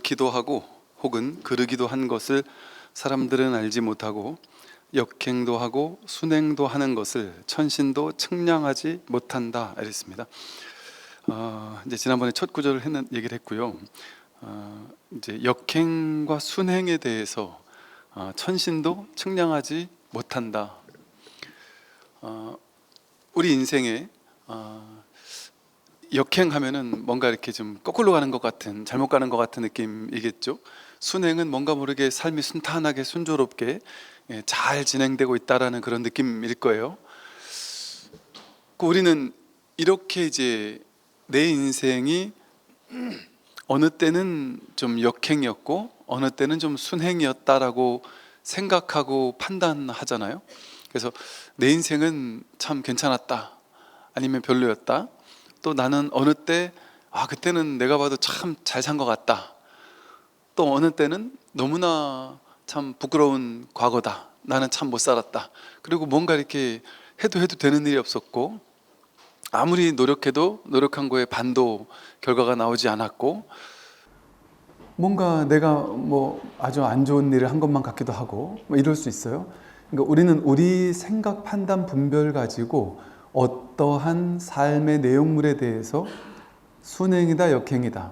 옳기도 하고 혹은 그르기도 한 것을 사람들은 알지 못하고 역행도 하고 순행도 하는 것을 천신도 측량하지 못한다 이랬습니다. 이제 지난번에 첫 구절을 얘기를 했고요. 이제 역행과 순행에 대해서 천신도 측량하지 못한다. 우리 인생에 역행하면은 뭔가 이렇게 좀 거꾸로 가는 것 같은, 잘못 가는 것 같은 느낌이겠죠. 순행은 뭔가 모르게 삶이 순탄하게 순조롭게 잘 진행되고 있다라는 그런 느낌일 거예요. 우리는 이렇게 이제 내 인생이 어느 때는 좀 역행이었고 어느 때는 좀 순행이었다라고 생각하고 판단하잖아요. 그래서 내 인생은 참 괜찮았다, 아니면 별로였다. 또 나는 어느 때 그때는 내가 봐도 참 잘 산 것 같다. 또 어느 때는 너무나 참 부끄러운 과거다, 나는 참 못 살았다. 그리고 뭔가 이렇게 해도 되는 일이 없었고 아무리 노력해도 노력한 거에 반도 결과가 나오지 않았고 뭔가 내가 뭐 아주 안 좋은 일을 한 것만 같기도 하고 뭐 이럴 수 있어요. 그러니까 우리는 우리 생각, 판단, 분별 가지고 어떠한 삶의 내용물에 대해서 순행이다, 역행이다,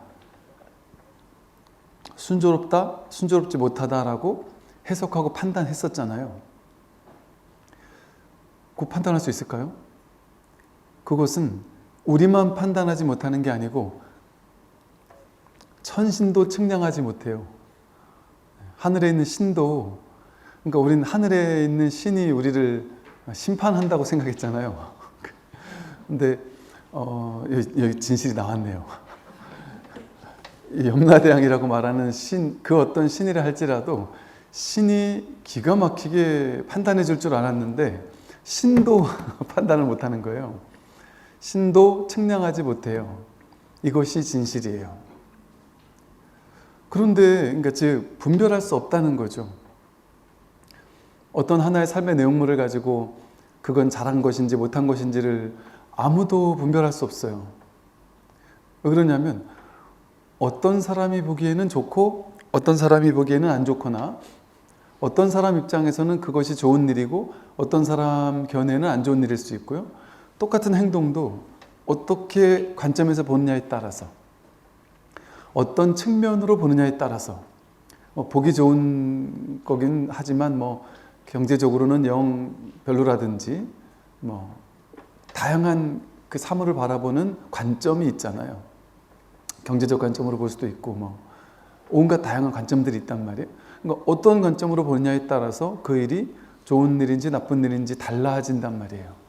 순조롭다, 순조롭지 못하다라고 해석하고 판단했었잖아요. 그 판단할 수 있을까요? 그것은 우리만 판단하지 못하는 게 아니고 천신도 측량하지 못해요. 하늘에 있는 신도, 그러니까 우리는 하늘에 있는 신이 우리를 심판한다고 생각했잖아요. 근데 여기 진실이 나왔네요. 염라대왕이라고 말하는 신, 그 어떤 신이라 할지라도 신이 기가 막히게 판단해 줄 줄 알았는데 신도 판단을 못하는 거예요. 신도 측량하지 못해요. 이것이 진실이에요. 그런데 그러니까 즉 분별할 수 없다는 거죠. 어떤 하나의 삶의 내용물을 가지고 그건 잘한 것인지 못한 것인지를 아무도 분별할 수 없어요. 왜 그러냐면 어떤 사람이 보기에는 좋고 어떤 사람이 보기에는 안 좋거나 어떤 사람 입장에서는 그것이 좋은 일이고 어떤 사람 견해는 안 좋은 일일 수 있고요. 똑같은 행동도 어떻게 관점에서 보느냐에 따라서, 어떤 측면으로 보느냐에 따라서 보기 좋은 거긴 하지만 경제적으로는 영 별로라든지 다양한 그 사물을 바라보는 관점이 있잖아요. 경제적 관점으로 볼 수도 있고 온갖 다양한 관점들이 있단 말이에요. 그러니까 어떤 관점으로 보느냐에 따라서 그 일이 좋은 일인지 나쁜 일인지 달라진단 말이에요.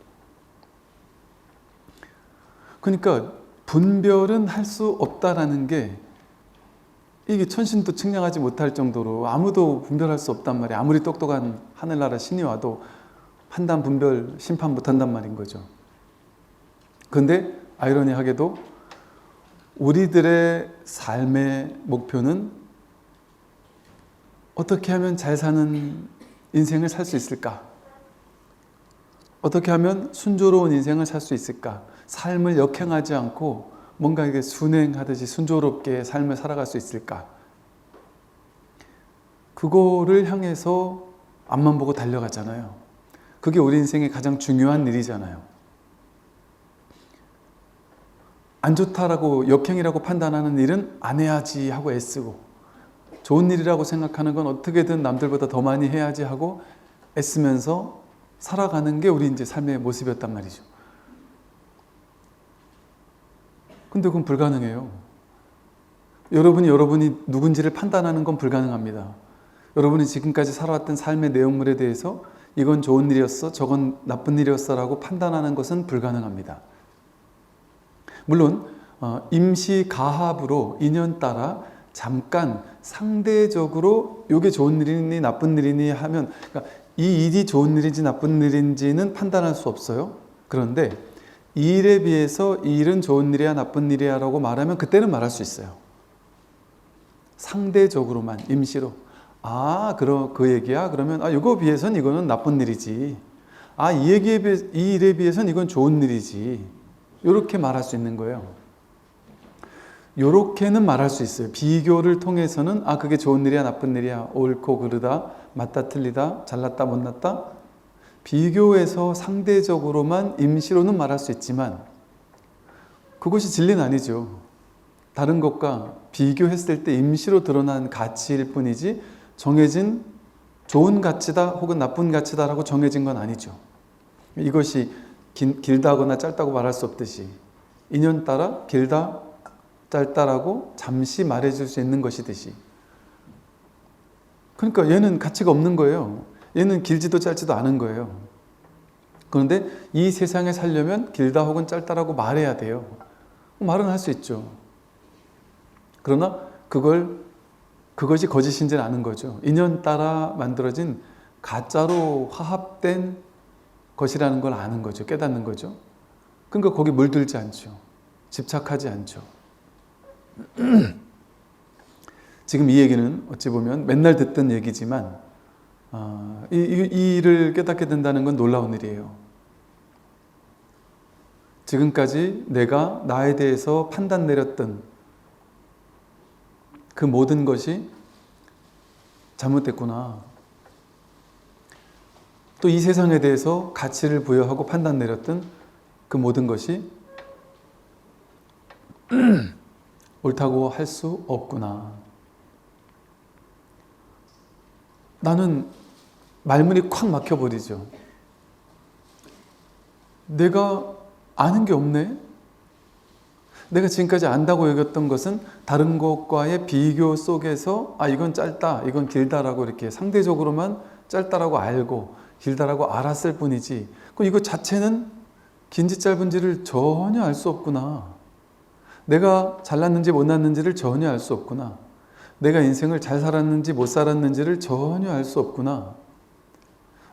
그러니까 분별은 할 수 없다라는 게 이게 천신도 측량하지 못할 정도로 아무도 분별할 수 없단 말이에요. 아무리 똑똑한 하늘나라 신이 와도 판단, 분별, 심판 못한단 말인 거죠. 그런데 아이러니하게도 우리들의 삶의 목표는 어떻게 하면 잘 사는 인생을 살 수 있을까? 어떻게 하면 순조로운 인생을 살 수 있을까? 삶을 역행하지 않고 뭔가 이게 순행하듯이 순조롭게 삶을 살아갈 수 있을까? 그거를 향해서 앞만 보고 달려가잖아요. 그게 우리 인생의 가장 중요한 일이잖아요. 안 좋다라고 역행이라고 판단하는 일은 안 해야지 하고 애쓰고, 좋은 일이라고 생각하는 건 어떻게든 남들보다 더 많이 해야지 하고 애쓰면서 살아가는 게 우리 이제 삶의 모습이었단 말이죠. 근데 그건 불가능해요. 여러분이 누군지를 판단하는 건 불가능합니다. 여러분이 지금까지 살아왔던 삶의 내용물에 대해서 이건 좋은 일이었어, 저건 나쁜 일이었어 라고 판단하는 것은 불가능합니다. 물론 임시 가합으로 인연 따라 잠깐 상대적으로 이게 좋은 일이니 나쁜 일이니 하면, 그러니까 이 일이 좋은 일인지 나쁜 일인지는 판단할 수 없어요. 그런데 이 일에 비해서 이 일은 좋은 일이야 나쁜 일이야 라고 말하면 그때는 말할 수 있어요. 상대적으로만, 임시로. 그 얘기야? 그러면 이거 비해서는 이거는 나쁜 일이지. 이 일에 비해서는 이건 좋은 일이지. 이렇게 말할 수 있는 거예요. 요렇게는 말할 수 있어요. 비교를 통해서는 그게 좋은 일이야 나쁜 일이야, 옳고 그르다, 맞다 틀리다, 잘났다 못났다, 비교해서 상대적으로만 임시로는 말할 수 있지만 그것이 진리는 아니죠. 다른 것과 비교했을 때 임시로 드러난 가치일 뿐이지 정해진 좋은 가치다 혹은 나쁜 가치다라고 정해진 건 아니죠. 이것이 길다거나 짧다고 말할 수 없듯이 인연 따라 길다 짧다라고 잠시 말해줄 수 있는 것이듯이, 그러니까 얘는 가치가 없는 거예요. 얘는 길지도 짧지도 않은 거예요. 그런데 이 세상에 살려면 길다 혹은 짧다라고 말해야 돼요. 말은 할 수 있죠. 그러나 그것이 거짓인지는 아는 거죠. 인연 따라 만들어진 가짜로 화합된 것이라는 걸 아는 거죠. 깨닫는 거죠. 그러니까 거기 물들지 않죠. 집착하지 않죠. 지금 이 얘기는 어찌 보면 맨날 듣던 얘기지만 이 일을 깨닫게 된다는 건 놀라운 일이에요. 지금까지 내가 나에 대해서 판단 내렸던 그 모든 것이 잘못됐구나. 또 이 세상에 대해서 가치를 부여하고 판단 내렸던 그 모든 것이 옳다고 할 수 없구나. 나는 말문이 콱 막혀버리죠. 내가 아는 게 없네? 내가 지금까지 안다고 여겼던 것은 다른 것과의 비교 속에서 이건 짧다, 이건 길다라고 이렇게 상대적으로만 짧다라고 알고 길다라고 알았을 뿐이지, 이거 자체는 긴지 짧은지를 전혀 알 수 없구나. 내가 잘났는지 못났는지를 전혀 알 수 없구나. 내가 인생을 잘 살았는지 못 살았는지를 전혀 알 수 없구나.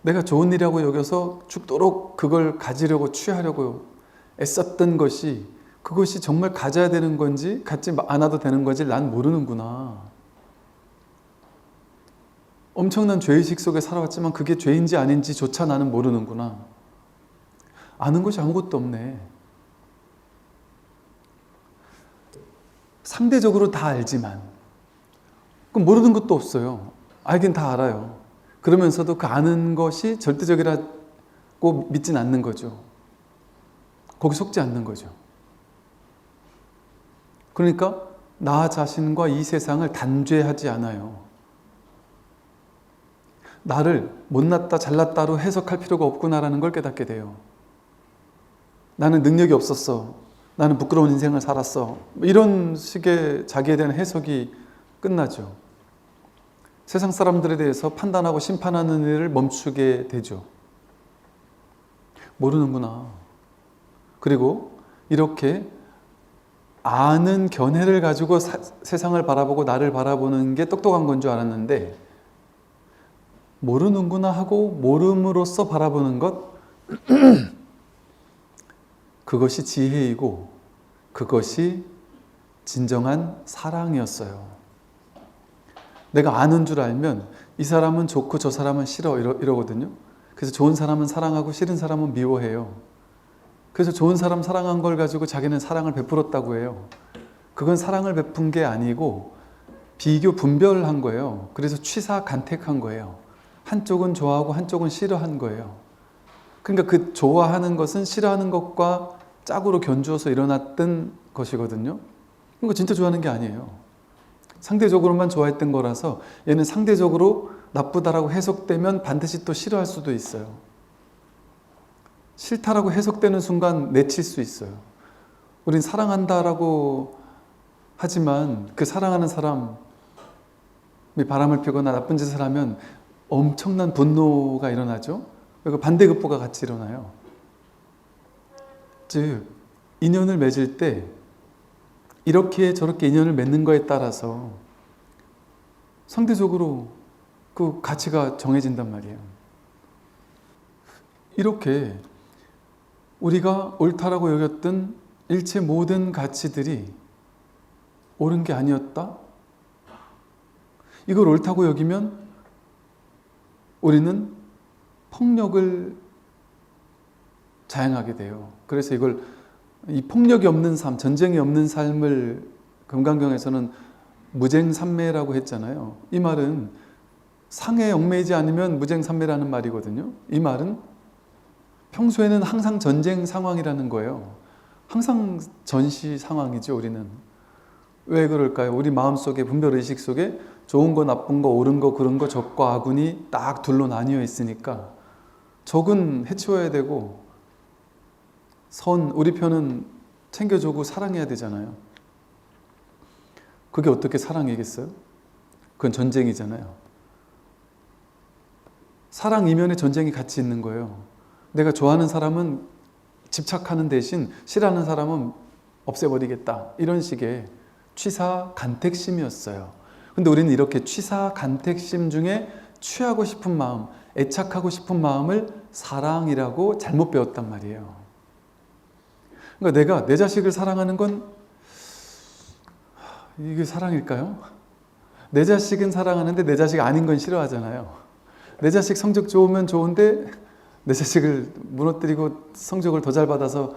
내가 좋은 일이라고 여겨서 죽도록 그걸 가지려고 취하려고 애썼던 것이 그것이 정말 가져야 되는 건지 갖지 않아도 되는 건지 난 모르는구나. 엄청난 죄의식 속에 살아왔지만 그게 죄인지 아닌지조차 나는 모르는구나. 아는 것이 아무것도 없네. 상대적으로 다 알지만 그럼 모르는 것도 없어요. 알긴 다 알아요. 그러면서도 그 아는 것이 절대적이라고 믿진 않는 거죠. 거기 속지 않는 거죠. 그러니까 나 자신과 이 세상을 단죄하지 않아요. 나를 못났다 잘났다로 해석할 필요가 없구나라는 걸 깨닫게 돼요. 나는 능력이 없었어. 나는 부끄러운 인생을 살았어. 이런 식의 자기에 대한 해석이 끝나죠. 세상 사람들에 대해서 판단하고 심판하는 일을 멈추게 되죠. 모르는구나. 그리고 이렇게 아는 견해를 가지고 세상을 바라보고 나를 바라보는 게 똑똑한 건 줄 알았는데, 모르는구나 하고 모름으로써 바라보는 것, 그것이 지혜이고 그것이 진정한 사랑이었어요. 내가 아는 줄 알면 이 사람은 좋고 저 사람은 싫어 이러거든요. 그래서 좋은 사람은 사랑하고 싫은 사람은 미워해요. 그래서 좋은 사람 사랑한 걸 가지고 자기는 사랑을 베풀었다고 해요. 그건 사랑을 베푼 게 아니고 비교 분별한 거예요. 그래서 취사간택한 거예요. 한쪽은 좋아하고 한쪽은 싫어한 거예요. 그러니까 그 좋아하는 것은 싫어하는 것과 짝으로 견주어서 일어났던 것이거든요. 그러니까 진짜 좋아하는 게 아니에요. 상대적으로만 좋아했던 거라서 얘는 상대적으로 나쁘다라고 해석되면 반드시 또 싫어할 수도 있어요. 싫다라고 해석되는 순간 내칠 수 있어요. 우린 사랑한다라고 하지만 그 사랑하는 사람이 바람을 피거나 나쁜 짓을 하면 엄청난 분노가 일어나죠. 그리고 반대급부가 같이 일어나요. 즉 인연을 맺을 때 이렇게 저렇게 인연을 맺는 거에 따라서 상대적으로 그 가치가 정해진단 말이에요. 이렇게 우리가 옳다라고 여겼던 일체 모든 가치들이 옳은 게 아니었다? 이걸 옳다고 여기면 우리는 폭력을 자행하게 돼요. 그래서 이 폭력이 없는 삶, 전쟁이 없는 삶을 금강경에서는 무쟁삼매라고 했잖아요. 이 말은 상에 얽매이지 않으면 무쟁삼매라는 말이거든요. 이 말은 평소에는 항상 전쟁 상황이라는 거예요. 항상 전시 상황이죠, 우리는. 왜 그럴까요? 우리 마음속에, 분별의식 속에 좋은 거, 나쁜 거, 옳은 거, 그른 거, 적과 악운이 딱 둘로 나뉘어 있으니까 적은 해치워야 되고 우리 편은 챙겨주고 사랑해야 되잖아요. 그게 어떻게 사랑이겠어요? 그건 전쟁이잖아요. 사랑 이면에 전쟁이 같이 있는 거예요. 내가 좋아하는 사람은 집착하는 대신 싫어하는 사람은 없애버리겠다. 이런 식의 취사간택심이었어요. 근데 우리는 이렇게 취사간택심 중에 취하고 싶은 마음, 애착하고 싶은 마음을 사랑이라고 잘못 배웠단 말이에요. 그러니까 내가 내 자식을 사랑하는 건 이게 사랑일까요? 내 자식은 사랑하는데 내 자식 아닌 건 싫어하잖아요. 내 자식 성적 좋으면 좋은데 내 자식을 무너뜨리고 성적을 더 잘 받아서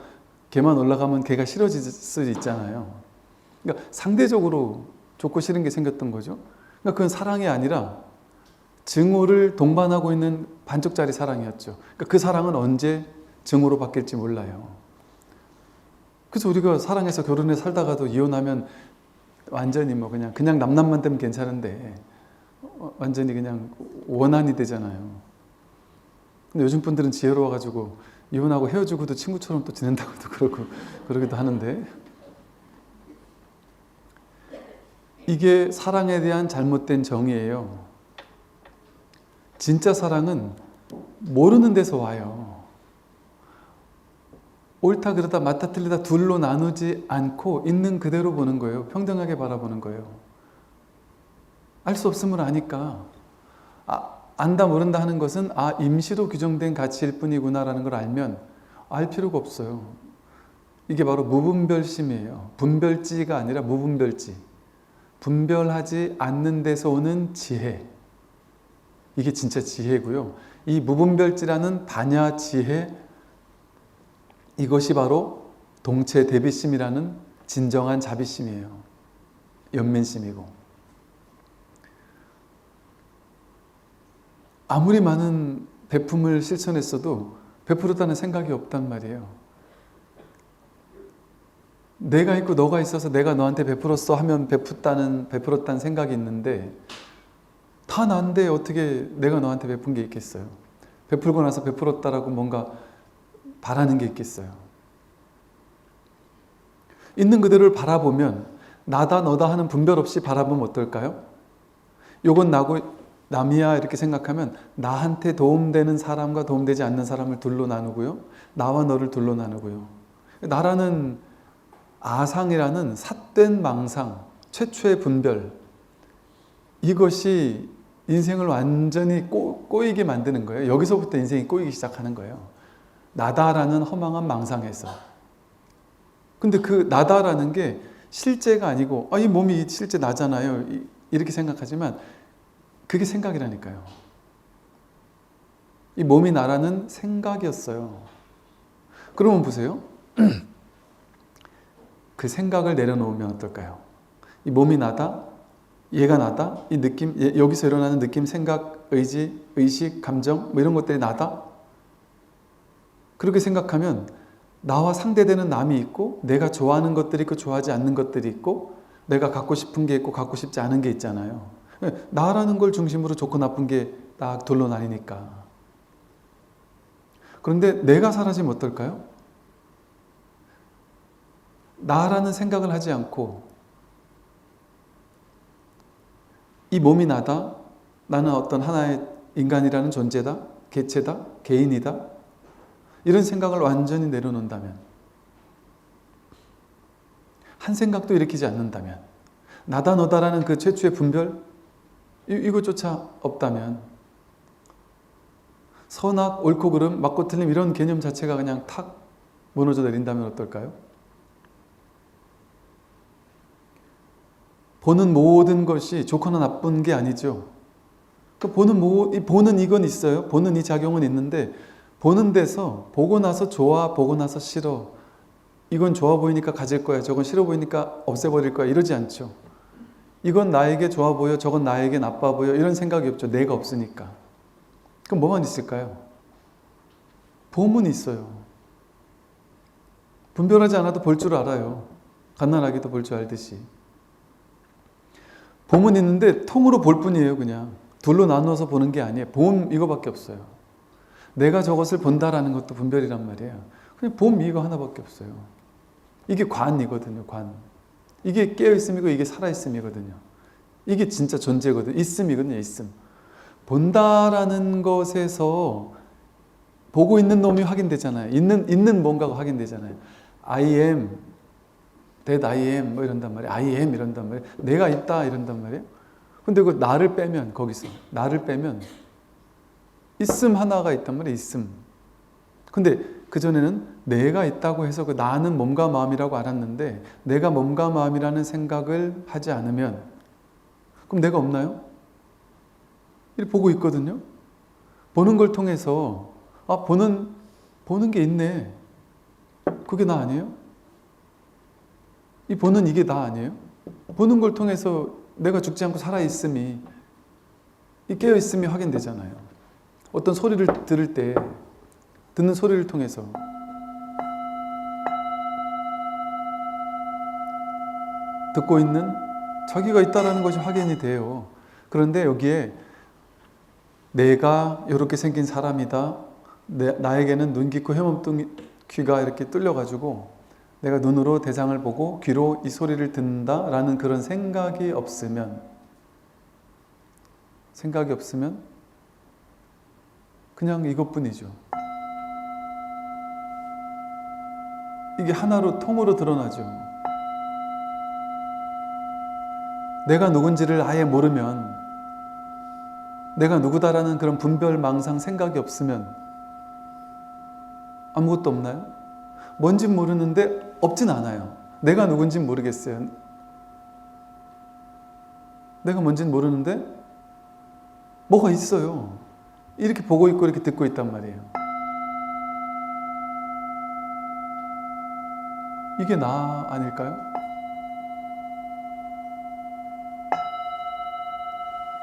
걔만 올라가면 걔가 싫어질 수 있잖아요. 그러니까 상대적으로 좋고 싫은 게 생겼던 거죠. 그러니까 그건 사랑이 아니라 증오를 동반하고 있는 반쪽짜리 사랑이었죠. 그러니까 그 사랑은 언제 증오로 바뀔지 몰라요. 그래서 우리가 사랑해서 결혼해 살다가도 이혼하면 완전히 뭐 그냥 남남만 되면 괜찮은데 완전히 그냥 원한이 되잖아요. 근데 요즘 분들은 지혜로워가지고 이혼하고 헤어지고도 친구처럼 또 지낸다고도 그러기도 하는데, 이게 사랑에 대한 잘못된 정의예요. 진짜 사랑은 모르는 데서 와요. 옳다 그르다 맞다 틀리다 둘로 나누지 않고 있는 그대로 보는 거예요. 평등하게 바라보는 거예요. 알 수 없음을 아니까. 안다 모른다 하는 것은 임시로 규정된 가치일 뿐이구나 라는 걸 알면 알 필요가 없어요. 이게 바로 무분별심이에요. 분별지가 아니라 무분별지. 분별하지 않는 데서 오는 지혜. 이게 진짜 지혜고요. 이 무분별지라는 반야 지혜, 이것이 바로 동체 대비심이라는 진정한 자비심이에요. 연민심이고. 아무리 많은 베품을 실천했어도 베풀었다는 생각이 없단 말이에요. 내가 있고 너가 있어서 내가 너한테 베풀었어 하면 베풀었다는 생각이 있는데, 다 난데 어떻게 내가 너한테 베푼 게 있겠어요? 베풀고 나서 베풀었다라고 뭔가 바라는 게 있겠어요? 있는 그대로를 바라보면, 나다 너다 하는 분별 없이 바라보면 어떨까요? 요건 나고 남이야 이렇게 생각하면 나한테 도움되는 사람과 도움되지 않는 사람을 둘로 나누고요, 나와 너를 둘로 나누고요. 나라는 아상이라는 삿된 망상, 최초의 분별, 이것이 인생을 완전히 꼬이게 만드는 거예요. 여기서부터 인생이 꼬이기 시작하는 거예요. 나다라는 허망한 망상에서. 근데 그 나다라는 게 실제가 아니고, 이 몸이 실제 나잖아요, 이렇게 생각하지만 그게 생각이라니까요. 이 몸이 나라는 생각이었어요. 그러면 보세요. 그 생각을 내려놓으면 어떨까요? 이 몸이 나다, 얘가 나다, 이 느낌, 여기서 일어나는 느낌, 생각, 의지, 의식, 감정, 뭐 이런 것들이 나다? 그렇게 생각하면 나와 상대되는 남이 있고, 내가 좋아하는 것들이 있고 좋아하지 않는 것들이 있고, 내가 갖고 싶은 게 있고 갖고 싶지 않은 게 있잖아요. 나라는 걸 중심으로 좋고 나쁜 게 딱 둘로 나뉘니까. 그런데 내가 사라지면 어떨까요? 나라는 생각을 하지 않고, 이 몸이 나다, 나는 어떤 하나의 인간이라는 존재다, 개체다, 개인이다, 이런 생각을 완전히 내려놓는다면, 한 생각도 일으키지 않는다면, 나다 너다라는 그 최초의 분별, 이것조차 없다면, 선악, 옳고 그름, 맞고 틀림 이런 개념 자체가 그냥 탁 무너져 내린다면 어떨까요? 보는 모든 것이 좋거나 나쁜 게 아니죠. 보는 이건 있어요. 보는 이 작용은 있는데, 보는 데서 보고 나서 좋아, 보고 나서 싫어, 이건 좋아 보이니까 가질 거야, 저건 싫어 보이니까 없애버릴 거야, 이러지 않죠. 이건 나에게 좋아 보여, 저건 나에게 나빠 보여, 이런 생각이 없죠. 내가 없으니까. 그럼 뭐만 있을까요? 봄은 있어요. 분별하지 않아도 볼 줄 알아요. 갓난아기도 볼 줄 알듯이. 봄은 있는데 통으로 볼 뿐이에요. 그냥 둘로 나누어서 보는 게 아니에요. 봄 이거밖에 없어요. 내가 저것을 본다라는 것도 분별이란 말이에요. 그냥 봄 이거 하나밖에 없어요. 이게 관이거든요. 관. 이게 깨어있음이고 이게 살아있음이거든요. 이게 진짜 존재거든요. 있음이거든요. 있음. 본다라는 것에서 보고 있는 놈이 확인되잖아요. 있는 뭔가가 확인되잖아요. I am, that I am 뭐 이런단 말이에요. I am 이런단 말이에요. 내가 있다 이런단 말이에요. 근데 그 나를 빼면, 거기서 나를 빼면 있음 하나가 있단 말이에요. 있음. 근데 그전에는 내가 있다고 해서 그 나는 몸과 마음이라고 알았는데, 내가 몸과 마음이라는 생각을 하지 않으면 그럼 내가 없나요? 이렇게 보고 있거든요. 보는 걸 통해서 보는 게 있네. 그게 나 아니에요? 이 보는 이게 나 아니에요? 보는 걸 통해서 내가 죽지 않고 살아있음이, 이 깨어있음이 확인되잖아요. 어떤 소리를 들을 때 듣는 소리를 통해서 듣고 있는 자기가 있다는 것이 확인이 돼요. 그런데 여기에 내가 이렇게 생긴 사람이다. 나에게는 눈 깊고 혐오귀가 이렇게 뚫려가지고 내가 눈으로 대상을 보고 귀로 이 소리를 듣는다 라는 그런 생각이 없으면 그냥 이것뿐이죠. 이게 하나로 통으로 드러나죠. 내가 누군지를 아예 모르면, 내가 누구다라는 그런 분별, 망상, 생각이 없으면 아무것도 없나요? 뭔진 모르는데 없진 않아요. 내가 누군진 모르겠어요. 내가 뭔진 모르는데 뭐가 있어요. 이렇게 보고 있고 이렇게 듣고 있단 말이에요. 이게 나 아닐까요?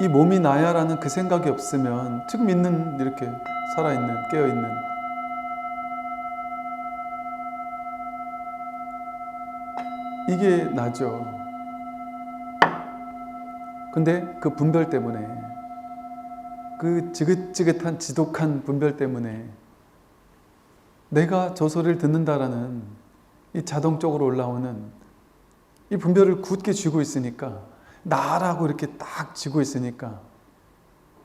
이 몸이 나야 라는 그 생각이 없으면 지금 있는, 이렇게 살아있는, 깨어있는 이게 나죠. 근데 그 분별 때문에, 그 지긋지긋한 지독한 분별 때문에 내가 저 소리를 듣는다라는 이 자동적으로 올라오는 이 분별을 굳게 쥐고 있으니까, 나라고 이렇게 딱 쥐고 있으니까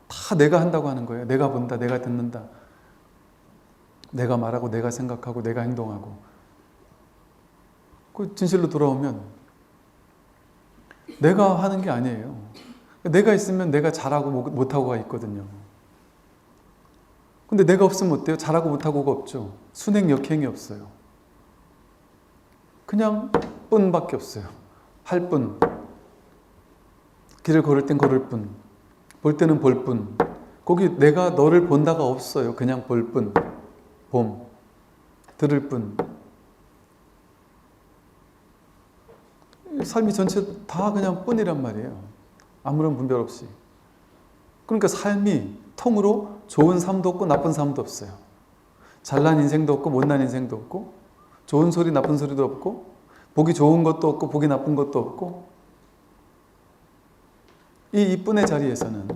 다 내가 한다고 하는 거예요. 내가 본다, 내가 듣는다, 내가 말하고, 내가 생각하고, 내가 행동하고. 그 진실로 돌아오면 내가 하는 게 아니에요. 내가 있으면 내가 잘하고 못하고가 있거든요. 근데 내가 없으면 어때요? 잘하고 못하고가 없죠. 순행, 역행이 없어요. 그냥 뿐밖에 없어요. 할 뿐. 길을 걸을 땐 걸을 뿐. 볼 때는 볼 뿐. 거기 내가 너를 본다가 없어요. 그냥 볼 뿐. 봄. 들을 뿐. 삶이 전체 다 그냥 뿐이란 말이에요. 아무런 분별 없이. 그러니까 삶이 통으로 좋은 삶도 없고 나쁜 삶도 없어요. 잘난 인생도 없고 못난 인생도 없고, 좋은 소리 나쁜 소리도 없고, 보기 좋은 것도 없고 보기 나쁜 것도 없고, 이 이뿐의 자리에서는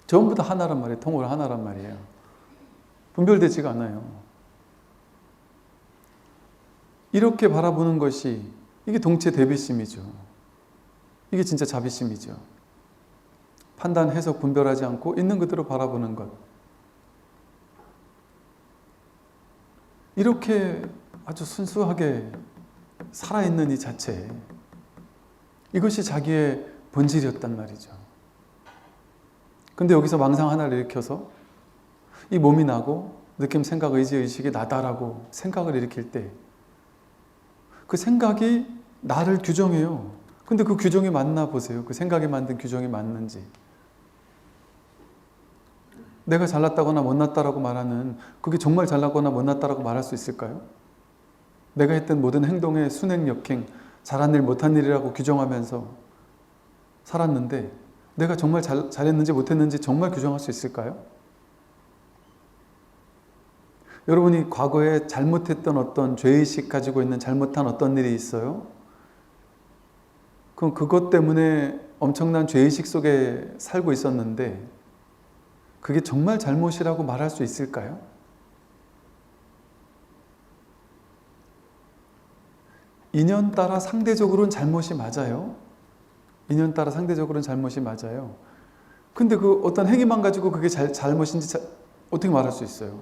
전부 다 하나란 말이에요. 통으로 하나란 말이에요. 분별되지가 않아요. 이렇게 바라보는 것이, 이게 동체 대비심이죠. 이게 진짜 자비심이죠. 판단, 해석, 분별하지 않고 있는 그대로 바라보는 것. 이렇게 아주 순수하게 살아있는 이 자체, 이것이 자기의 본질이었단 말이죠. 근데 여기서 망상 하나를 일으켜서 이 몸이 나고 느낌, 생각, 의지, 의식이 나다라고 생각을 일으킬 때 그 생각이 나를 규정해요. 근데 그 규정이 맞나 보세요. 그 생각이 만든 규정이 맞는지. 내가 잘났다거나 못났다라고 말하는, 그게 정말 잘났거나 못났다라고 말할 수 있을까요? 내가 했던 모든 행동의 순행, 역행, 잘한 일, 못한 일이라고 규정하면서 살았는데 내가 정말 잘했는지 못했는지 정말 규정할 수 있을까요? 여러분이 과거에 잘못했던 어떤 죄의식 가지고 있는 잘못한 어떤 일이 있어요? 그럼 그것 때문에 엄청난 죄의식 속에 살고 있었는데 그게 정말 잘못이라고 말할 수 있을까요? 인연 따라 상대적으로는 잘못이 맞아요. 인연 따라 상대적으로는 잘못이 맞아요. 근데 그 어떤 행위만 가지고 그게 잘못인지 어떻게 말할 수 있어요?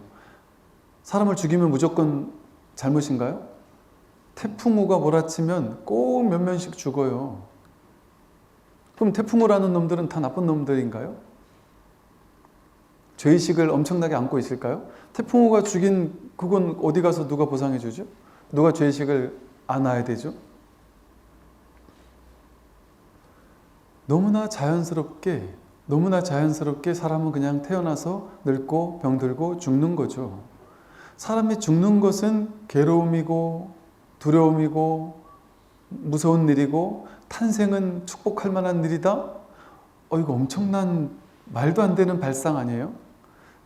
사람을 죽이면 무조건 잘못인가요? 태풍우가 몰아치면 꼭 몇 명씩 죽어요. 그럼 태풍우를 하는 놈들은 다 나쁜 놈들인가요? 죄의식을 엄청나게 안고 있을까요? 태풍우가 죽인 그건 어디 가서 누가 보상해 주죠? 누가 죄의식을 안아야 되죠? 너무나 자연스럽게 사람은 그냥 태어나서 늙고 병들고 죽는 거죠. 사람이 죽는 것은 괴로움이고 두려움이고 무서운 일이고 탄생은 축복할 만한 일이다? 이거 엄청난 말도 안 되는 발상 아니에요?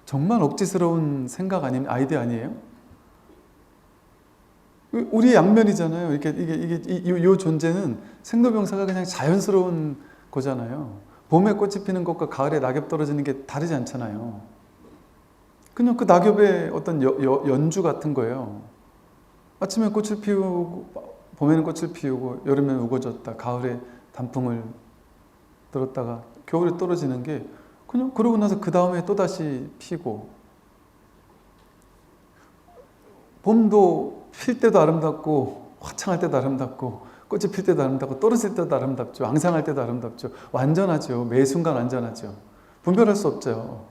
정말 억지스러운 생각 아이디어 아니에요? 우리의 양면이잖아요. 이 존재는 생로병사가 그냥 자연스러운 거잖아요. 봄에 꽃이 피는 것과 가을에 낙엽 떨어지는 게 다르지 않잖아요. 그냥 그 낙엽의 어떤 연주 같은 거예요. 아침에 꽃을 피우고, 봄에는 꽃을 피우고, 여름에는 우거졌다, 가을에 단풍을 들었다가 겨울에 떨어지는 게 그냥 그러고 나서 그 다음에 또다시 피고, 봄도 필 때도 아름답고 화창할 때도 아름답고 꽃이 필 때도 아름답고 떨어질 때도 아름답죠. 앙상할 때도 아름답죠. 완전하죠. 매 순간 완전하죠. 분별할 수 없죠.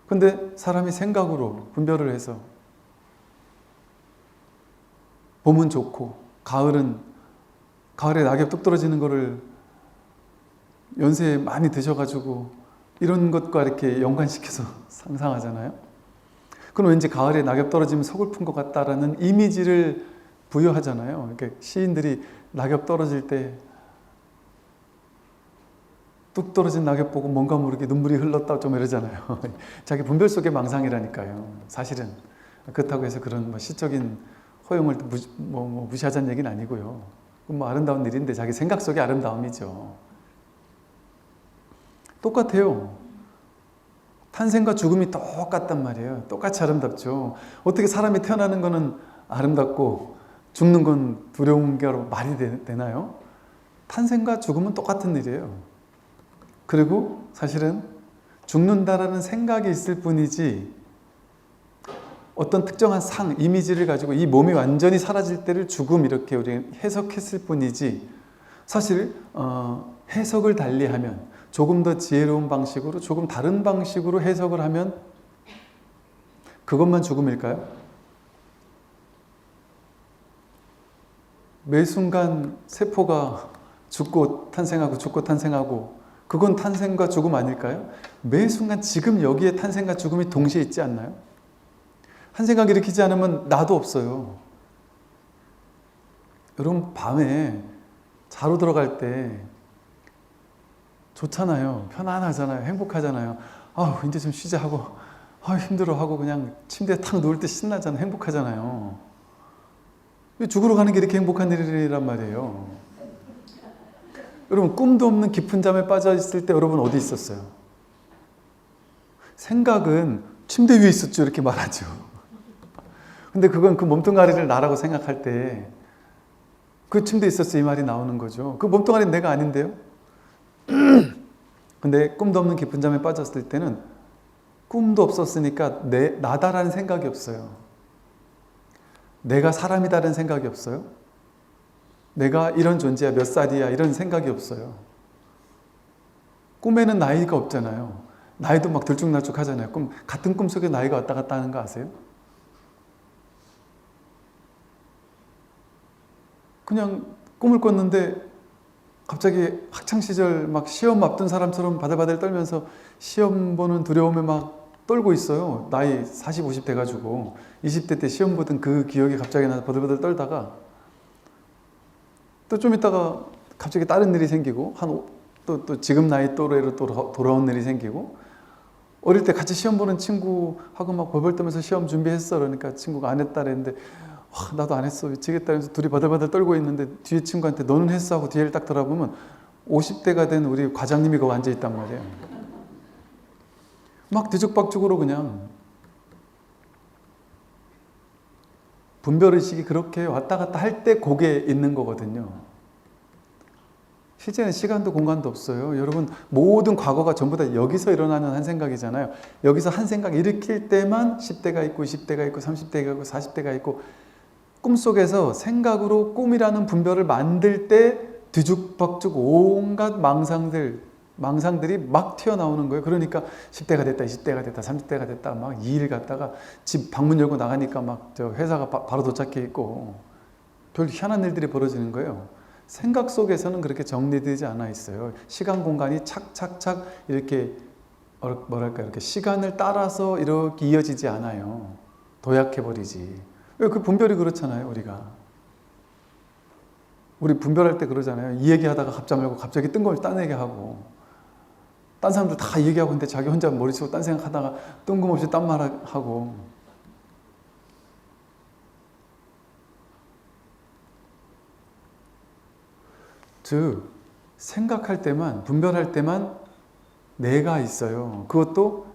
근데 사람이 생각으로 분별을 해서 봄은 좋고 가을에 낙엽 뚝 떨어지는 거를 연세에 많이 드셔가지고 이런 것과 이렇게 연관시켜서 상상하잖아요. 그럼 왠지 가을에 낙엽 떨어지면 서글픈 것 같다라는 이미지를 부여하잖아요. 그러니까 시인들이 낙엽 떨어질 때 뚝 떨어진 낙엽 보고 뭔가 모르게 눈물이 흘렀다 좀 이러잖아요. 자기 분별 속의 망상이라니까요. 사실은 그렇다고 해서 그런 시적인 허용을 무시하자는 얘기는 아니고요. 아름다운 일인데 자기 생각 속의 아름다움이죠. 똑같아요. 탄생과 죽음이 똑같단 말이에요. 똑같이 아름답죠. 어떻게 사람이 태어나는 거는 아름답고 죽는 건 두려운 게 말이 되나요? 탄생과 죽음은 똑같은 일이에요. 그리고 사실은 죽는다라는 생각이 있을 뿐이지 어떤 특정한 이미지를 가지고 이 몸이 완전히 사라질 때를 죽음 이렇게 우리 해석했을 뿐이지 사실 해석을 달리하면 조금 더 지혜로운 방식으로 조금 다른 방식으로 해석을 하면 그것만 죽음일까요? 매 순간 세포가 죽고 탄생하고 그건 탄생과 죽음 아닐까요? 매 순간 지금 여기에 탄생과 죽음이 동시에 있지 않나요? 한 생각 일으키지 않으면 나도 없어요. 여러분 밤에 자러 들어갈 때 좋잖아요. 편안하잖아요. 행복하잖아요. 이제 좀 쉬자 하고 힘들어 하고 그냥 침대에 탁 누울 때 신나잖아요. 행복하잖아요. 죽으러 가는 게 이렇게 행복한 일이란 말이에요. 여러분 꿈도 없는 깊은 잠에 빠져 있을 때 여러분 어디 있었어요? 생각은 침대 위에 있었죠 이렇게 말하죠. 근데 그건 그 몸뚱아리를 나라고 생각할 때 그 침대에 있었어 이 말이 나오는 거죠. 그 몸뚱아리는 내가 아닌데요. 근데 꿈도 없는 깊은 잠에 빠졌을 때는 꿈도 없었으니까 나다라는 생각이 없어요. 내가 사람이다라는 생각이 없어요. 내가 이런 존재야, 몇 살이야 이런 생각이 없어요. 꿈에는 나이가 없잖아요. 나이도 막 들쭉날쭉 하잖아요. 같은 꿈 속에 나이가 왔다 갔다 하는 거 아세요? 그냥 꿈을 꿨는데 갑자기 학창시절 막 시험 앞둔 사람처럼 바들바들 떨면서 시험 보는 두려움에 막 떨고 있어요. 나이 40, 50 돼가지고 20대 때 시험 보던 그 기억이 갑자기 나서 버들버들 떨다가 또 좀 있다가 갑자기 다른 일이 생기고 또 지금 나이 또래로 또 돌아온 일이 생기고 어릴 때 같이 시험 보는 친구하고 막 벌벌 떠면서 시험 준비했어. 그러니까 친구가 안 했다 그랬는데 나도 안 했어. 미치겠다 하면서 둘이 바들바들 떨고 있는데 뒤에 친구한테 너는 했어 하고 뒤를 딱 돌아보면 50대가 된 우리 과장님이 거기 앉아 있단 말이에요. 막 뒤죽박죽으로 그냥 분별의식이 그렇게 왔다 갔다 할 때 그게 있는 거거든요. 실제는 시간도 공간도 없어요. 여러분 모든 과거가 전부 다 여기서 일어나는 한 생각이잖아요. 여기서 한 생각 일으킬 때만 10대가 있고 20대가 있고 30대가 있고 40대가 있고 꿈속에서 생각으로 꿈이라는 분별을 만들 때 뒤죽박죽 온갖 망상들이 막 튀어나오는 거예요. 그러니까 10대가 됐다, 20대가 됐다, 30대가 됐다 막 2일 갔다가 집 방문 열고 나가니까 막 저 회사가 바로 도착해 있고 별 희한한 일들이 벌어지는 거예요. 생각 속에서는 그렇게 정리되지 않아 있어요. 시간 공간이 착착착 이렇게 이렇게 시간을 따라서 이렇게 이어지지 않아요. 도약해버리지. 그 분별이 그렇잖아요. 우리 분별할 때 그러잖아요. 이 얘기하다가 갑자기 말고 갑자기 뜬금없이 딴 얘기하고 딴 사람들 다 얘기하고 있는데 자기 혼자 머리 쓰고 딴 생각하다가 뜬금없이 딴 말하고 즉 생각할 때만 분별할 때만 내가 있어요. 그것도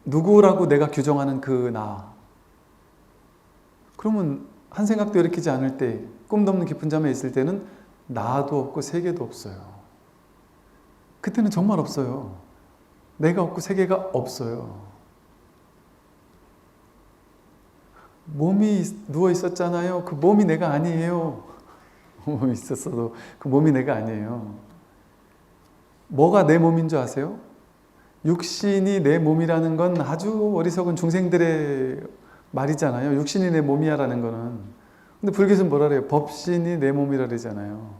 누구라고 내가 규정하는 그 나. 그러면 한 생각도 일으키지 않을 때 꿈도 없는 깊은 잠에 있을 때는 나도 없고 세계도 없어요. 그때는 정말 없어요. 내가 없고 세계가 없어요. 몸이 누워 있었잖아요. 그 몸이 내가 아니에요. 몸이 있었어도 그 몸이 내가 아니에요. 뭐가 내 몸인 줄 아세요? 육신이 내 몸이라는 건 아주 어리석은 중생들의 말이잖아요. 육신이 내 몸이야 라는 거는. 근데 불교에서는 뭐라 그래요? 법신이 내 몸이라 그러잖아요.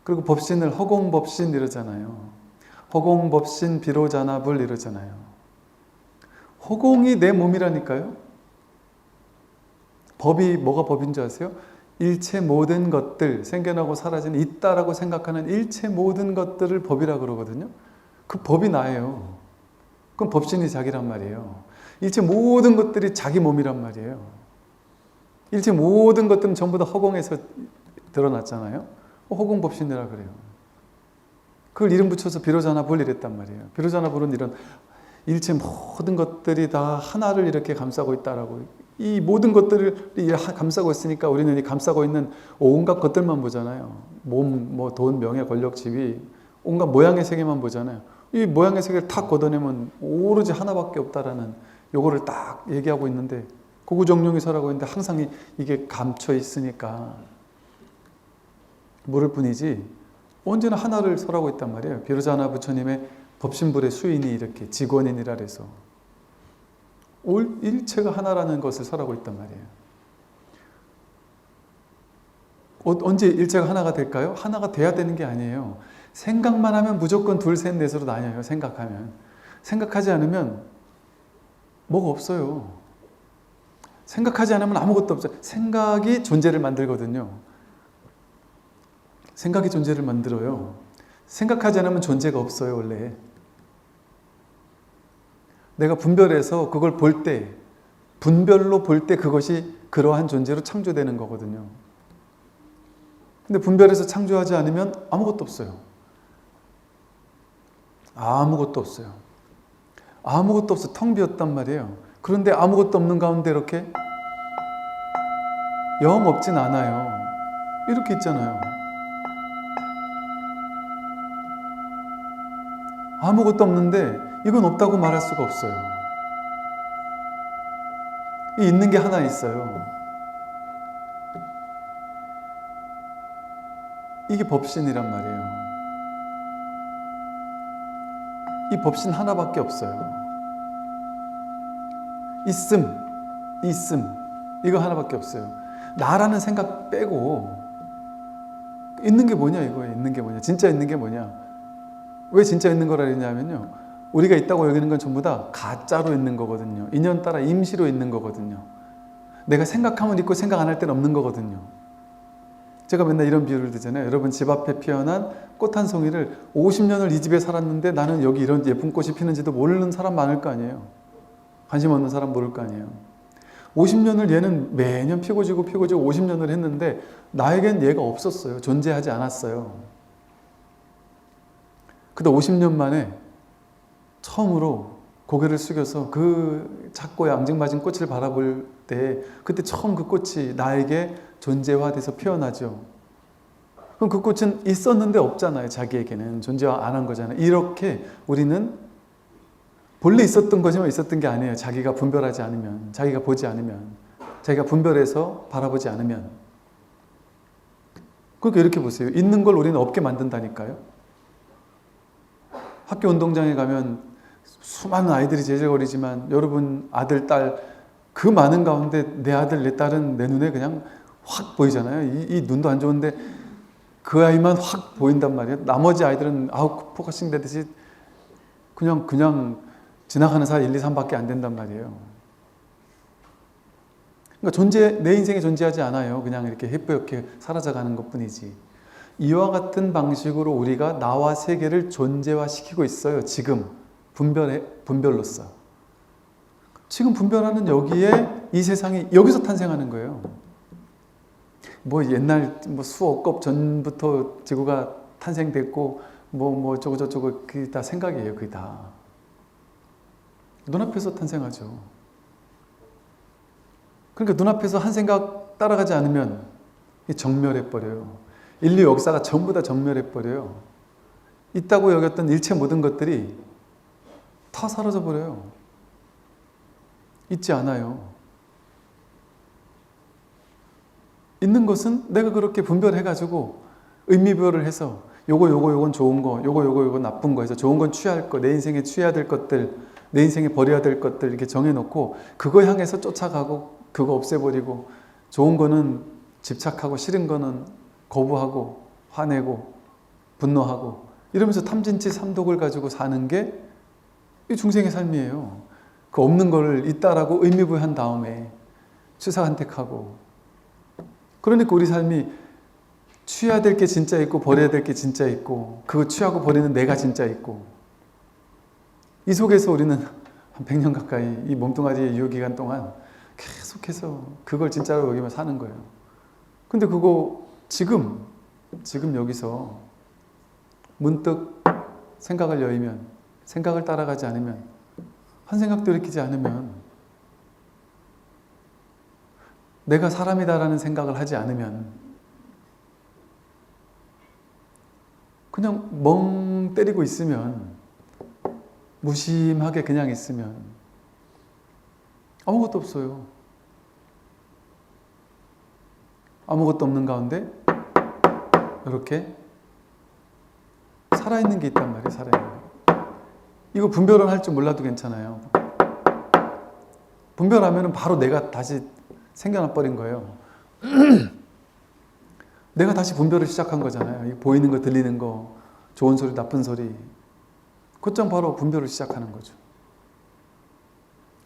그리고 법신을 허공법신 이러잖아요. 허공법신 비로자나불 이러잖아요. 허공이 내 몸이라니까요. 법이 뭐가 법인 줄 아세요? 일체 모든 것들, 생겨나고 사라지는 있다라고 생각하는 일체 모든 것들을 법이라 그러거든요. 그 법이 나예요. 그럼 법신이 자기란 말이에요. 일체 모든 것들이 자기 몸이란 말이에요. 일체 모든 것들은 전부 다 허공에서 드러났잖아요. 허공법신이라 그래요. 그걸 이름 붙여서 비로자나불 이랬단 말이에요. 비로자나불은 이런 일체 모든 것들이 다 하나를 이렇게 감싸고 있다라고. 이 모든 것들을 감싸고 있으니까 우리는 이 감싸고 있는 온갖 것들만 보잖아요. 몸, 돈, 명예, 권력, 지위, 온갖 모양의 세계만 보잖아요. 이 모양의 세계를 탁 걷어내면 오로지 하나밖에 없다라는 요거를 딱 얘기하고 있는데 고구정룡이설하고 있는데 항상 이게 감춰 있으니까 모를 뿐이지 언제나 하나를 설하고 있단 말이에요. 비로자나 부처님의 법신불의 수인이 이렇게 직원인이라 그래서 일체가 하나라는 것을 설하고 있단 말이에요. 언제 일체가 하나가 될까요? 하나가 돼야 되는 게 아니에요. 생각만 하면 무조건 둘, 셋, 넷으로 나뉘어요. 생각하면. 생각하지 않으면 뭐가 없어요. 생각하지 않으면 아무것도 없어요. 생각이 존재를 만들거든요. 생각이 존재를 만들어요. 생각하지 않으면 존재가 없어요, 원래. 내가 분별해서 그걸 볼 때, 분별로 볼 때 그것이 그러한 존재로 창조되는 거거든요. 근데 분별해서 창조하지 않으면 아무것도 없어요. 아무것도 없어요. 아무것도 없어. 텅 비었단 말이에요. 그런데 아무것도 없는 가운데 이렇게 영 없진 않아요. 이렇게 있잖아요. 아무것도 없는데 이건 없다고 말할 수가 없어요. 있는 게 하나 있어요. 이게 법신이란 말이에요. 이 법신 하나밖에 없어요. 있음 이거 하나밖에 없어요. 나라는 생각 빼고 있는 게 뭐냐 이거예요. 있는 게 뭐냐, 진짜 있는 게 뭐냐. 왜 진짜 있는 거라 그러냐면요, 우리가 있다고 여기는 건 전부 다 가짜로 있는 거거든요. 인연 따라 임시로 있는 거거든요. 내가 생각하면 있고 생각 안 할 때는 없는 거거든요. 제가 맨날 이런 비유를 드잖아요. 여러분 집 앞에 피어난 꽃 한 송이를 50년을 이 집에 살았는데 나는 여기 이런 예쁜 꽃이 피는지도 모르는 사람 많을 거 아니에요. 관심 없는 사람 모를 거 아니에요. 50년을 얘는 매년 피고 지고 50년을 했는데 나에겐 얘가 없었어요. 존재하지 않았어요. 근데 50년 만에 처음으로 고개를 숙여서 그 작고 앙증맞은 꽃을 바라볼 때 그때 처음 그 꽃이 나에게 존재화돼서 피어나죠. 그럼 그 꽃은 있었는데 없잖아요. 자기에게는 존재화 안 한 거잖아요. 이렇게 우리는 본래 있었던 거지만 있었던 게 아니에요. 자기가 분별하지 않으면, 자기가 보지 않으면, 자기가 분별해서 바라보지 않으면. 그러니까 이렇게 보세요. 있는 걸 우리는 없게 만든다니까요. 학교 운동장에 가면 수많은 아이들이 제jel거리지만 여러분 아들, 딸 그 많은 가운데 내 아들, 내 딸은 내 눈에 그냥 확 보이잖아요. 이 눈도 안 좋은데 그 아이만 확 보인단 말이에요. 나머지 아이들은 포커싱 되듯이 그냥 지나가는 사람 1, 2, 3밖에 안 된단 말이에요. 그러니까 내 인생에 존재하지 않아요. 그냥 이렇게 해뿌옇게 사라져가는 것뿐이지. 이와 같은 방식으로 우리가 나와 세계를 존재화시키고 있어요. 지금 분별로서. 지금 분별하는 여기에 이 세상이 여기서 탄생하는 거예요. 뭐 옛날 수억 억 전부터 지구가 탄생됐고 뭐 저거 그게 다 생각이에요. 그게 다 눈앞에서 탄생하죠. 그러니까 눈앞에서 한 생각 따라가지 않으면 정멸해 버려요. 인류 역사가 전부 다 정멸해 버려요. 있다고 여겼던 일체 모든 것들이 다 사라져 버려요. 있지 않아요. 있는 것은 내가 그렇게 분별해가지고 의미부여를 해서 요건 좋은 거, 요건 나쁜 거 해서 좋은 건 취할 거, 내 인생에 취해야 될 것들, 내 인생에 버려야 될 것들 이렇게 정해놓고 그거 향해서 쫓아가고 그거 없애버리고 좋은 거는 집착하고 싫은 거는 거부하고 화내고 분노하고 이러면서 탐진치 삼독을 가지고 사는 게 이 중생의 삶이에요. 그 없는 걸 있다라고 의미부여한 다음에 취사간택하고 그러니까 우리 삶이 취해야 될 게 진짜 있고 버려야 될 게 진짜 있고 그거 취하고 버리는 내가 진짜 있고 이 속에서 우리는 한 100년 가까이 이 몸뚱아리의 유효기간 동안 계속해서 그걸 진짜로 여기면 사는 거예요. 근데 그거 지금 여기서 문득 생각을 여의면 생각을 따라가지 않으면 한 생각도 일으키지 않으면 내가 사람이다라는 생각을 하지 않으면 그냥 멍 때리고 있으면 무심하게 그냥 있으면 아무것도 없어요. 아무것도 없는 가운데 이렇게 살아있는 게 있단 말이에요. 살아있는 게. 이거 분별은 할 줄 몰라도 괜찮아요. 분별하면 바로 내가 다시 생겨나 버린 거예요. 내가 다시 분별을 시작한 거잖아요. 보이는 거, 들리는 거, 좋은 소리, 나쁜 소리. 그점 바로 분별을 시작하는 거죠.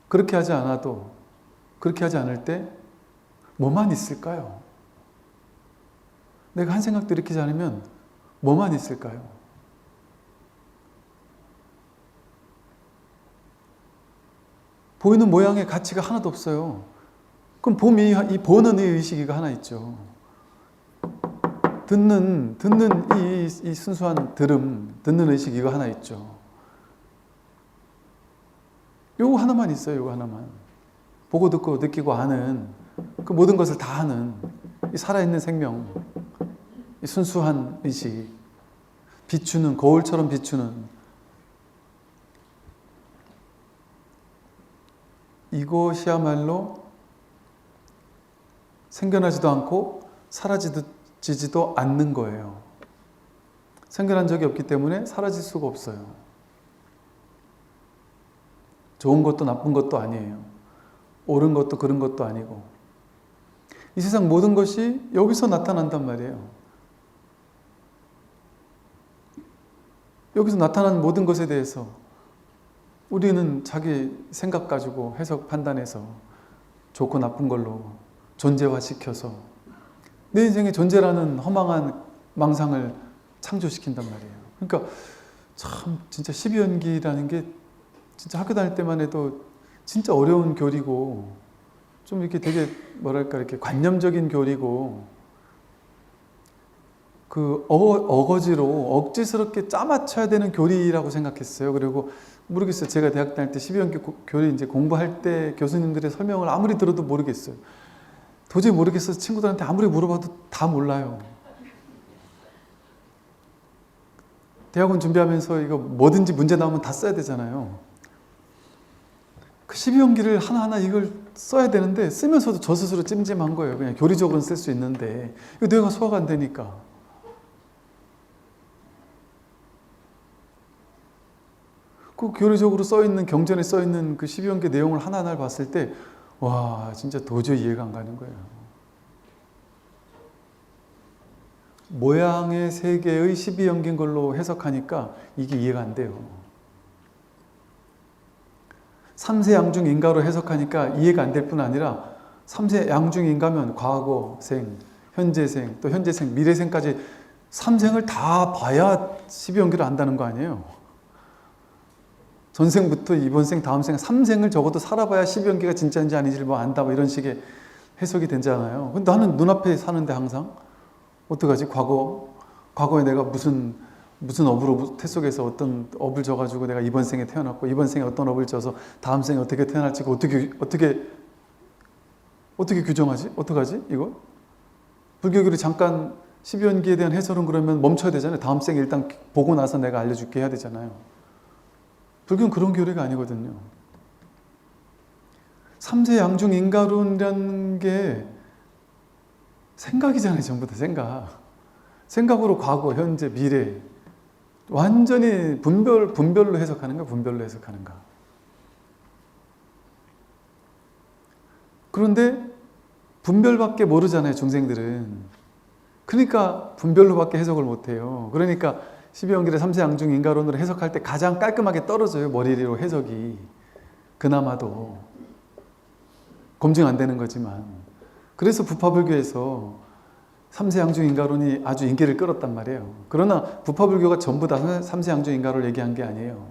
그렇게 하지 않을 때 뭐만 있을까요? 내가 한 생각도 일으키지 않으면 뭐만 있을까요? 보이는 모양의 가치가 하나도 없어요. 그럼 이 보는 이 의식이가 하나 있죠. 듣는 이 순수한 듣는 의식 이거 하나 있죠. 요거 하나만 있어요. 요거 하나만. 보고 듣고 느끼고 아는 그 모든 것을 다 하는 이 살아있는 생명, 이 순수한 의식, 비추는 거울처럼 비추는 이것이야말로 생겨나지도 않고 사라지지도 않는 거예요. 생겨난 적이 없기 때문에 사라질 수가 없어요. 좋은 것도 나쁜 것도 아니에요. 옳은 것도 그른 것도 아니고 이 세상 모든 것이 여기서 나타난단 말이에요. 여기서 나타난 모든 것에 대해서 우리는 자기 생각 가지고 해석 판단해서 좋고 나쁜 걸로 존재화시켜서 내 인생의 존재라는 허망한 망상을 창조시킨단 말이에요. 그러니까 참 진짜 12연기라는 게 진짜 학교 다닐 때만 해도 진짜 어려운 교리고 좀 이렇게 되게 뭐랄까 이렇게 관념적인 교리고 그 어거지로 억지스럽게 짜맞춰야 되는 교리라고 생각했어요. 그리고 모르겠어요. 제가 대학 다닐 때 12연기 교리 이제 공부할 때 교수님들의 설명을 아무리 들어도 모르겠어요. 도저히 모르겠어서 친구들한테 아무리 물어봐도 다 몰라요. 대학원 준비하면서 이거 뭐든지 문제 나오면 다 써야 되잖아요. 그 12연기를 하나하나 이걸 써야 되는데 쓰면서도 저 스스로 찜찜한 거예요. 그냥 교리적으로는 쓸 수 있는데 이거 내가 소화가 안 되니까. 그 교리적으로 써있는 경전에 써있는 그 12연기 내용을 하나하나 봤을 때 와 진짜 도저히 이해가 안 가는 거예요. 모양의 세계의 12연기인 걸로 해석하니까 이게 이해가 안 돼요. 삼세양중인가로 해석하니까 이해가 안 될 뿐 아니라 삼세양중인가면 과거생, 현재생, 또 현재생, 미래생까지 3생을 다 봐야 12연기를 안다는 거 아니에요. 전생부터 이번 생, 다음 생, 3생을 적어도 살아봐야 12연기가 진짜인지 아닌지를 뭐 안다 뭐 이런 식의 해석이 되잖아요. 근데 나는 눈앞에 사는데 항상 어떡하지? 과거에 내가 무슨 업으로 태 속에서 어떤 업을 져가지고 내가 이번 생에 태어났고 이번 생에 어떤 업을 져서 다음 생에 어떻게 태어날지 어떻게 규정하지? 어떡하지? 이거? 불교교리 잠깐 12연기에 대한 해설은 그러면 멈춰야 되잖아요. 다음 생에 일단 보고 나서 내가 알려줄게 해야 되잖아요. 불교는 그런 교리가 아니거든요. 삼세양중인가론이라는 게 생각이잖아요. 전부 다 생각으로 과거, 현재, 미래 완전히 분별로 해석하는 가 분별로 해석하는 가. 그런데 분별밖에 모르잖아요. 중생들은. 그러니까 분별로밖에 해석을 못해요. 그러니까 12연기를 삼세양중인가론으로 해석할 때 가장 깔끔하게 떨어져요. 머리 위로 해석이. 그나마도. 검증 안 되는 거지만. 그래서 부파불교에서 삼세양중인가론이 아주 인기를 끌었단 말이에요. 그러나 부파불교가 전부 다 삼세양중인가론을 얘기한 게 아니에요.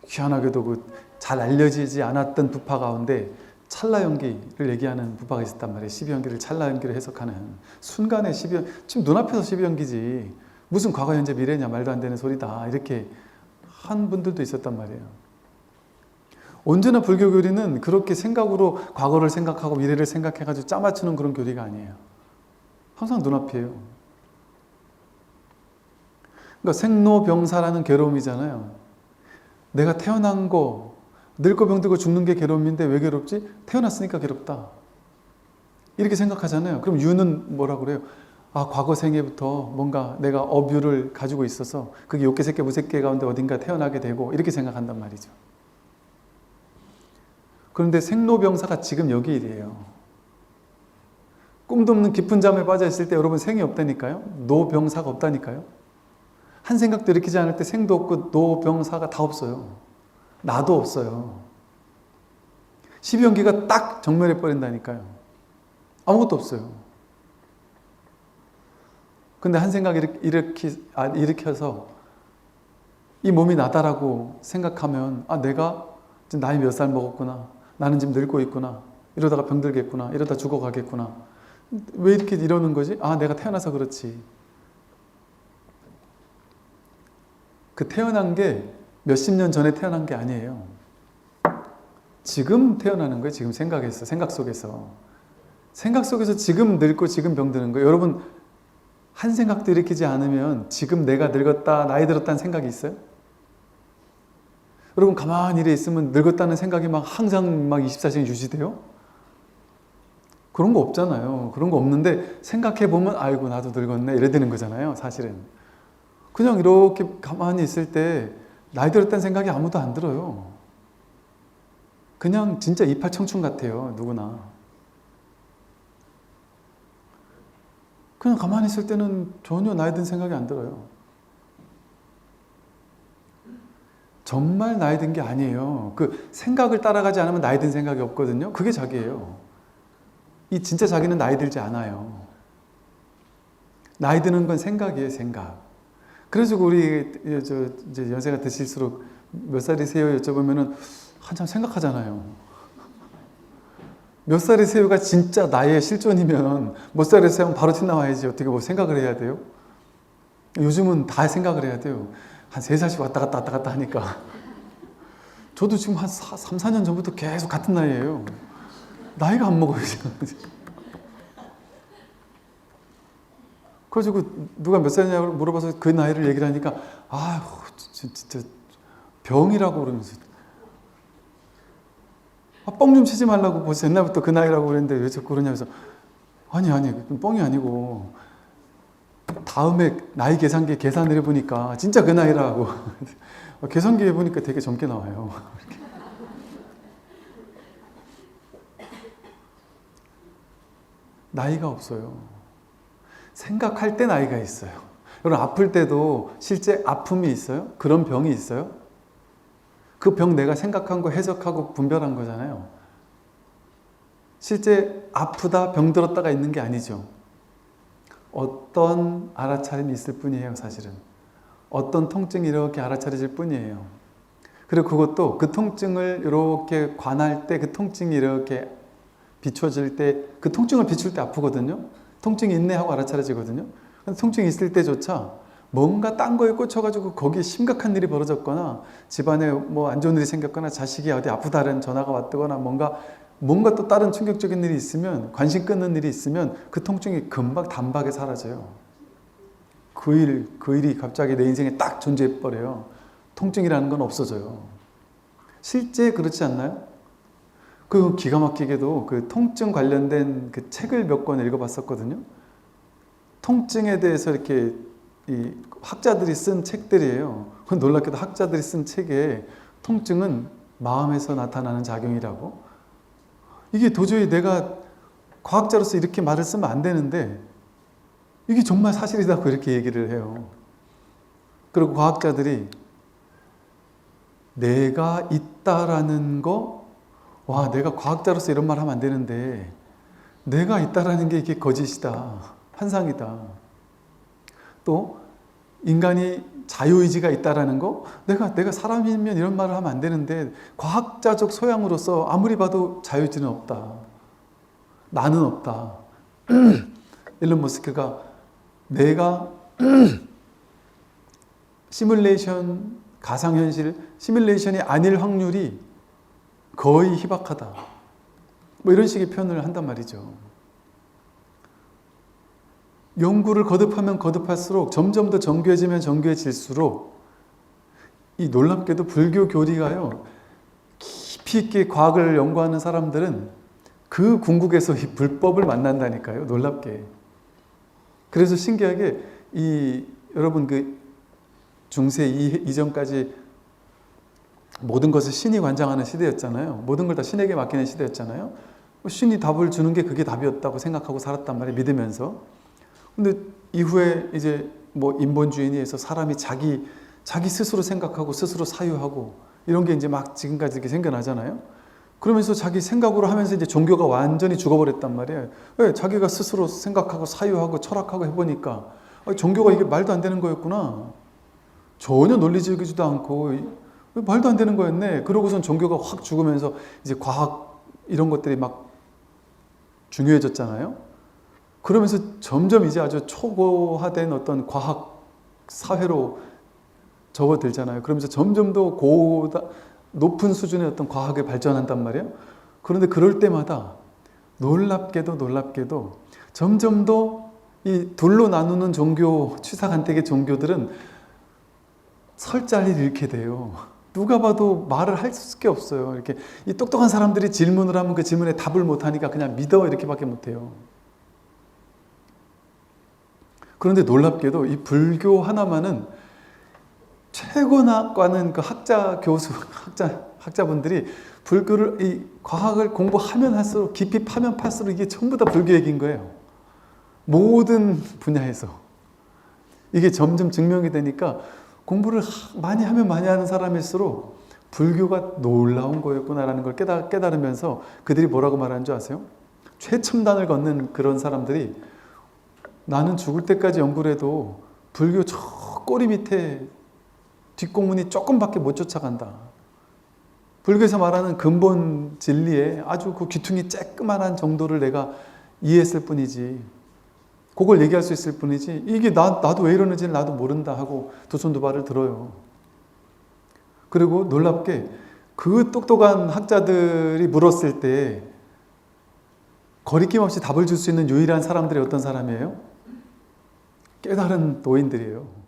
희한하게도 잘 알려지지 않았던 부파 가운데 찰나연기를 얘기하는 부파가 있었단 말이에요. 12연기를 찰나연기로 해석하는. 순간에 12연, 지금 눈앞에서 12연기지. 무슨 과거, 현재, 미래냐 말도 안 되는 소리다. 이렇게 한 분들도 있었단 말이에요. 언제나 불교 교리는 그렇게 생각으로 과거를 생각하고 미래를 생각해가지고 짜맞추는 그런 교리가 아니에요. 항상 눈앞이에요. 그러니까 생로병사라는 괴로움이잖아요. 내가 태어난 거, 늙고 병들고 죽는 게 괴로움인데 왜 괴롭지? 태어났으니까 괴롭다. 이렇게 생각하잖아요. 그럼 유는 뭐라 그래요? 아, 과거 생애부터 뭔가 내가 업유를 가지고 있어서 그게 욕계, 색계, 무색계 가운데 어딘가 태어나게 되고 이렇게 생각한단 말이죠. 그런데 생로병사가 지금 여기 일이에요. 꿈도 없는 깊은 잠에 빠져 있을 때 여러분 생이 없다니까요. 노병사가 없다니까요. 한 생각도 일으키지 않을 때 생도 없고 노병사가 다 없어요. 나도 없어요. 12연기가 딱 정면에 버린다니까요. 아무것도 없어요. 근데 한 생각 일으켜서 이 몸이 나다라고 생각하면 아, 내가 지금 나이 몇 살 먹었구나. 나는 지금 늙고 있구나. 이러다가 병들겠구나. 이러다 죽어가겠구나. 왜 이렇게 이러는 거지? 아, 내가 태어나서 그렇지. 그 태어난 게 몇십 년 전에 태어난 게 아니에요. 지금 태어나는 거예요. 지금 생각 속에서. 생각 속에서 지금 늙고 지금 병드는 거예요. 여러분, 한 생각도 일으키지 않으면 지금 내가 늙었다, 나이 들었다는 생각이 있어요? 여러분 가만히 이래 있으면 늙었다는 생각이 막 항상 막 24시간 유지돼요? 그런 거 없잖아요. 그런 거 없는데 생각해보면 아이고 나도 늙었네 이래 되는 거잖아요. 사실은. 그냥 이렇게 가만히 있을 때 나이 들었다는 생각이 아무도 안 들어요. 그냥 진짜 이팔청춘 같아요. 누구나. 그냥 가만히 있을 때는 전혀 나이 든 생각이 안 들어요. 정말 나이 든 게 아니에요. 그 생각을 따라가지 않으면 나이 든 생각이 없거든요. 그게 자기예요. 이 진짜 자기는 나이 들지 않아요. 나이 드는 건 생각이에요, 생각. 그래서 우리 이제 연세가 드실수록 몇 살이세요? 여쭤보면은 한참 생각하잖아요. 몇 살이세요가 진짜 나의 실존이면 몇 살이세요? 바로 튀나와야지. 어떻게 뭐 생각을 해야 돼요? 요즘은 다 생각을 해야 돼요. 한 3살씩 왔다 갔다 하니까. 저도 지금 한 3, 4년 전부터 계속 같은 나이예요. 나이가 안 먹어요, 지금. 그래가지고 누가 몇 살이냐고 물어봐서 그 나이를 얘기를 하니까 아휴 진짜 병이라고 그러면서 뻥 좀 치지 말라고 벌써 옛날부터 그 나이라고 그랬는데 왜 자꾸 그러냐면서 아니 뻥이 아니고 다음에 나이 계산기 계산을 해보니까 진짜 그 나이라고 계산기 해보니까 되게 젊게 나와요. 나이가 없어요. 생각할 때 나이가 있어요. 여러분 아플 때도 실제 아픔이 있어요? 그런 병이 있어요? 그 병 내가 생각한 거 해석하고 분별한 거잖아요. 실제 아프다 병 들었다가 있는 게 아니죠. 어떤 알아차림이 있을 뿐이에요, 사실은. 어떤 통증이 이렇게 알아차려질 뿐이에요. 그리고 그것도 그 통증을 이렇게 관할 때 그 통증이 이렇게 비춰질 때 그 통증을 비출 때 아프거든요. 통증이 있네 하고 알아차려지거든요. 근데 통증이 있을 때조차 뭔가 딴 거에 꽂혀가지고 거기에 심각한 일이 벌어졌거나 집안에 뭐 안 좋은 일이 생겼거나 자식이 어디 아프다는 전화가 왔거나 뭔가 또 다른 충격적인 일이 있으면 관심 끊는 일이 있으면 그 통증이 금방 단박에 사라져요. 그 일이 갑자기 내 인생에 딱 존재해 버려요. 통증이라는 건 없어져요. 실제 그렇지 않나요? 그 기가 막히게도 그 통증 관련된 그 책을 몇 권 읽어봤었거든요. 통증에 대해서 이렇게 이 학자들이 쓴 책들이에요. 놀랍게도 학자들이 쓴 책에 통증은 마음에서 나타나는 작용이라고. 이게 도저히 내가 과학자로서 이렇게 말을 쓰면 안 되는데 이게 정말 사실이라고 이렇게 얘기를 해요. 그리고 과학자들이 내가 있다라는 거 와, 내가 과학자로서 이런 말 하면 안 되는데 내가 있다라는 게 이게 거짓이다. 환상이다. 또 인간이 자유의지가 있다라는 거 내가 사람이면 이런 말을 하면 안 되는데 과학자적 소양으로서 아무리 봐도 자유의지는 없다. 나는 없다. 일론 머스크가 내가 시뮬레이션, 가상현실, 시뮬레이션이 아닐 확률이 거의 희박하다. 뭐 이런 식의 표현을 한단 말이죠. 연구를 거듭하면 거듭할수록 점점 더 정교해지면 정교해질수록 이 놀랍게도 불교 교리가요. 깊이 있게 과학을 연구하는 사람들은 그 궁극에서 이 불법을 만난다니까요. 놀랍게. 그래서 신기하게 여러분 그 중세 이전까지 모든 것을 신이 관장하는 시대였잖아요. 모든 걸 다 신에게 맡기는 시대였잖아요. 신이 답을 주는 게 그게 답이었다고 생각하고 살았단 말이에요. 믿으면서. 근데 이후에 이제 뭐 인본주의에 의해서 사람이 자기 스스로 생각하고 스스로 사유하고 이런 게 이제 막 지금까지 이렇게 생겨나잖아요. 그러면서 자기 생각으로 하면서 이제 종교가 완전히 죽어버렸단 말이에요. 왜? 자기가 스스로 생각하고 사유하고 철학하고 해보니까 종교가 이게 말도 안 되는 거였구나. 전혀 논리적이지도 않고 말도 안 되는 거였네. 그러고선 종교가 확 죽으면서 이제 과학 이런 것들이 막 중요해졌잖아요. 그러면서 점점 이제 아주 초고화된 어떤 과학 사회로 접어들잖아요. 그러면서 점점 더 높은 수준의 어떤 과학이 발전한단 말이에요. 그런데 그럴 때마다 놀랍게도 점점 더 이 둘로 나누는 종교, 취사간택의 종교들은 설 자리를 잃게 돼요. 누가 봐도 말을 할 수밖에 없어요. 이렇게 이 똑똑한 사람들이 질문을 하면 그 질문에 답을 못하니까 그냥 믿어 이렇게밖에 못해요. 그런데 놀랍게도 이 불교 하나만은 최고나가는 그 학자분들이 불교를 이 과학을 공부하면 할수록 깊이 파면 팔수록 이게 전부 다 불교 얘기인 거예요. 모든 분야에서 이게 점점 증명이 되니까 공부를 많이 하면 많이 하는 사람일수록 불교가 놀라운 거였구나라는 걸 깨달으면서 그들이 뭐라고 말하는 줄 아세요? 최첨단을 걷는 그런 사람들이 나는 죽을 때까지 연구를 해도 불교 저 꼬리 밑에 뒷공문이 조금밖에 못 쫓아간다. 불교에서 말하는 근본 진리에 아주 그 귀퉁이 쬐끄만한 정도를 내가 이해했을 뿐이지, 그걸 얘기할 수 있을 뿐이지, 이게 나도 왜 이러는지 나도 모른다 하고 두 손 두 발을 들어요. 그리고 놀랍게 그 똑똑한 학자들이 물었을 때 거리낌 없이 답을 줄 수 있는 유일한 사람들이 어떤 사람이에요? 깨달은 노인들이에요.